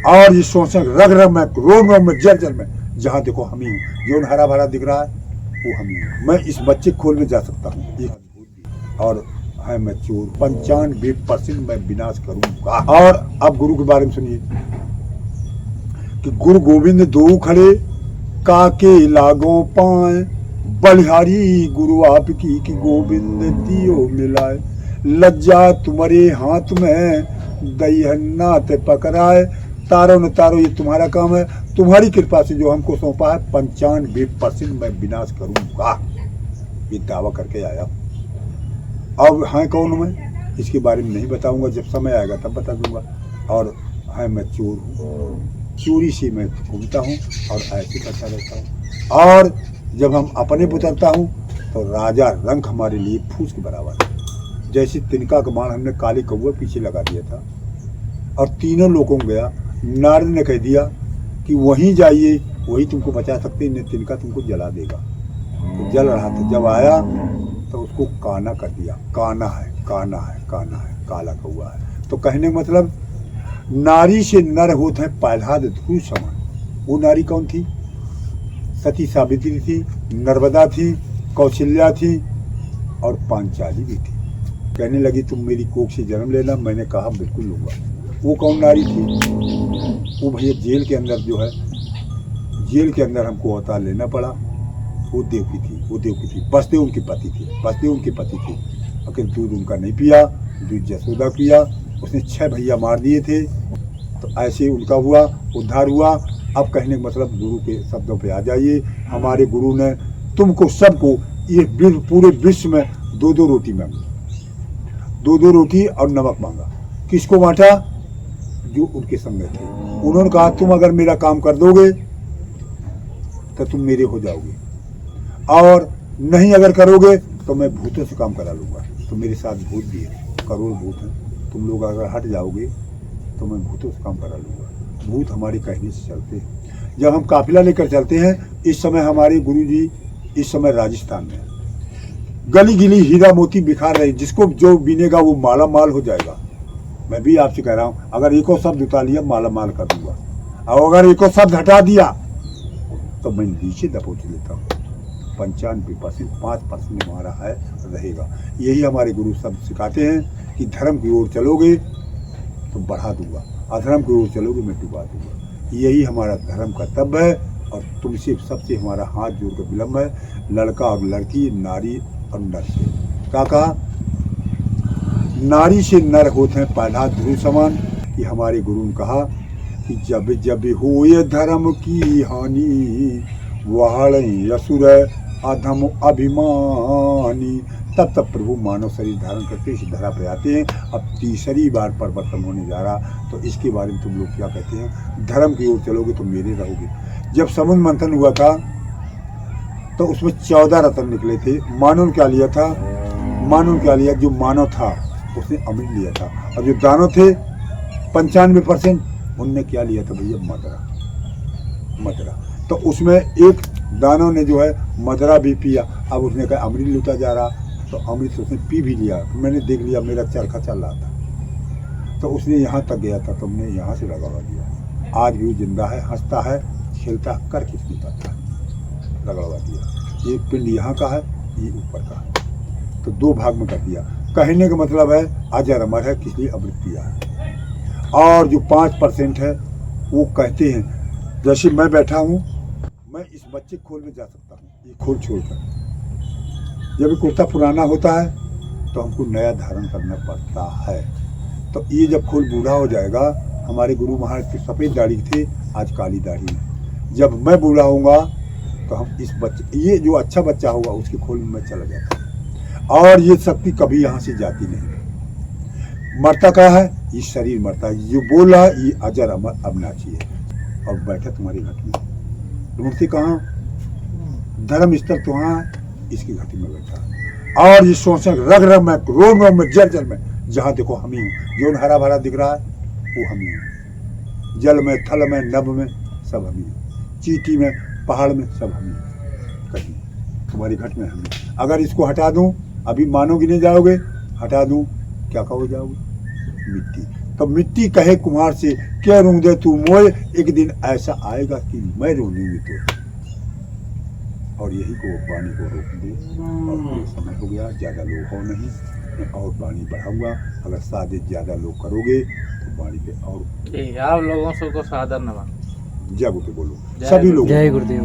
और ये सोचें रग रग में, रोम रोम में, जल जल में, जहाँ देखो हम ही हूँ। जो हरा भरा दिख रहा है वो हम ही हूँ। मैं इस बच्चे खोल में जा सकता हूँ और है मैं चोर। 95% मैं विनाश करूंगा। और अब गुरु के बारे में सुनिए कि गुरु गोविंद दो खड़े काके लागो पाए, बलिहारी गुरु आपकी कि गोविंद दियो मिलाए। लज्जा तुम्हारे हाथ में दही ते पकड़ाए। तारो न तारो ये तुम्हारा काम है। तुम्हारी कृपा से जो हमको सौंपा है 95% मैं विनाश करूंगा, ये दावा करके आया। अब है कौन मैं इसके बारे में नहीं बताऊंगा, जब समय आएगा तब बता दूंगा। और है मैं चोर हूँ, चोरी से मैं घूमता हूँ और ऐसे करता रहता हूँ। और जब हम अपने उतरता हूँ तो राजा रंक हमारे लिए फूस के बराबर है। जैसे तिनका का बाण हमने काले कौवे पीछे लगा दिया था और तीनों लोगों को गया, नारद ने कह दिया कि वहीं जाइए, वही तुमको बचा सकते, नहीं तिनका तुमको जला देगा। तो जल रहा था, जब आया तो उसको काना कर दिया। काना है, काना है, काना है, काला कौआ है। तो कहने का मतलब नारी से नर होते हैं प्रहलाद ध्रुव समान। वो नारी कौन थी? सती सावित्री थी, नर्मदा थी, कौशल्या थी और पांचाली भी थी। कहने लगी तुम मेरी कोख से जन्म लेना। मैंने कहा बिल्कुल लूंगा। वो कौन नारी थी? वो भैया जेल के अंदर जो है, जेल के अंदर हमको अवतार लेना पड़ा। वो देवकी थी, वो देवकी थी। बसदेव उनके पति थे, बसदेव उनके पति थे। लेकिन दूध उनका नहीं पिया, दूध जसोदा पिया। उसने 6 भैया मार दिए थे। तो ऐसे उनका हुआ, उद्धार हुआ। अब कहने का मतलब गुरु के शब्दों पे आ जाइए। हमारे गुरु ने तुमको सबको ये पूरे विश्व में 2-2 रोटी मांगी, 2-2 रोटी और नमक मांगा। किसको बांटा? जो उनके संग थे। उन्होंने कहा तुम अगर मेरा काम कर दोगे तो तुम मेरे हो जाओगे, और नहीं अगर करोगे तो मैं भूतों से काम करा लूंगा। तो मेरे साथ भूत भी है, करोड़ भूत हैं। तुम लोग अगर हट जाओगे तो मैं भूतों से काम करा लूंगा। भूत हमारे कहने से चलते हैं। जब हम काफिला लेकर चलते हैं, इस समय हमारे गुरुजी इस समय राजस्थान में है। गली गिली हीरा मोती बिखार रहे, जिसको जो बीनेगा वो माला माल हो जाएगा। मैं भी आपसे कह रहा हूँ, अगर एको शब्द उतार लिया माला माल कर दूंगा, और अगर एको शब्द हटा दिया तो मैं नीचे दबोच लेता हूँ। 95% 5% हमारा है रहेगा। यही हमारे गुरु सब सिखाते हैं कि धर्म की ओर चलोगे तो बढ़ा दूंगा, अधर्म की ओर चलोगे मैं डुबा दूंगा। यही हमारा धर्म कर्तव्य है। और तुमसे सबसे हमारा हाथ जोड़ कर विलम्ब है, लड़का और लड़की, नारी और नर से। क्या कहा? नारी से नर होते हैं प्रहलाद ध्रुव समान। कि हमारे गुरु ने कहा कि जब जब होए धर्म की हानि, वहाड़ असुर अधम अभिमानी, तब तब प्रभु मानव शरीर धारण करके इस धरा पे आते हैं। अब तीसरी बार परिवर्तन होने जा रहा। तो इसके बारे में तुम लोग क्या कहते हैं? धर्म की ओर चलोगे तो मेरे रहोगे। जब समुद्र मंथन हुआ था तो उसमें 14 रत्न निकले थे। मानव ने क्या लिया था? मानव ने क्या लिया? जो मानव था उसने अमृत लिया था, और जो दानव थे 95% उनने क्या लिया था भैया? मदरा। मदरा। तो उसमें एक दानव ने जो है मदरा भी पिया। अब उसने कहा अमृत लूटा जा रहा, तो अमृत उसने पी भी लिया। मैंने देख लिया, मेरा चरखा चल रहा था, तो उसने यहाँ तक गया था, तो हमने यहाँ से लगवा दिया। आज भी जिंदा है, हंसता है, खेलता, कर किस नहीं पाता, लगवा दिया। ये पिंड यहाँ का है, ये ऊपर का है, तो 2 भाग में कर दिया। कहने का मतलब है अजर अमर है, किस लिए अमृत पिया है। और जो 5% है वो कहते हैं, जैसे मैं बैठा हूँ, मैं इस बच्चे खोल में जा सकता हूँ, ये खोल छोड़कर। जब कुर्ता पुराना होता है तो हमको नया धारण करना पड़ता है। तो ये जब खोल बूढ़ा हो जाएगा, हमारे गुरु महाराज की सफ़ेद दाढ़ी थे, आज काली दाढ़ी है। जब मैं बूढ़ा होऊंगा तो हम इस बच्चे, ये जो अच्छा बच्चा होगा उसके खोल में मैं चला जाता। और ये शक्ति कभी यहाँ से जाती नहीं। मरता क्या है? ये शरीर मरता है। जो बोला ये अजर अमर अविनाशी है। और बैठा तुम्हारी घटी में, ढूंढते कहाँ? धर्म स्थल तो वहाँ इसकी घटी में बैठा। और ये सोचें रग रग में, रोम रोम में, जल जल में, जहाँ देखो हम ही हूँ। जो हरा भरा दिख रहा है वो हम ही हूँ। जल में, थल में, नभ में सब हम ही हूँ। चीटी में, पहाड़ में सब हम ही हूँ। कहीं तुम्हारी घट में हम ही। अगर इसको हटा दूँ, अभी मानोगे नहीं जाओगे, हटा दूँ क्या कहो जाओगे? मिट्टी। तो मिट्टी कहे कुम्हार से, क्या रूंग दे तू मोए, एक दिन ऐसा आएगा कि मैं रोऊंगी तो। और यही को पानी को रोक दे। और ये समय हो गया, ज़्यादा लोग हो नहीं, मैं और पानी बढ़ाऊंगा। अगर शादी ज़्यादा लोग करोगे तो पानी पे और ठीक है, आप लोगों से को सादर नमन। जय गुरु बोलो जय सभी गुरु। लोग। जय गुरुदेव।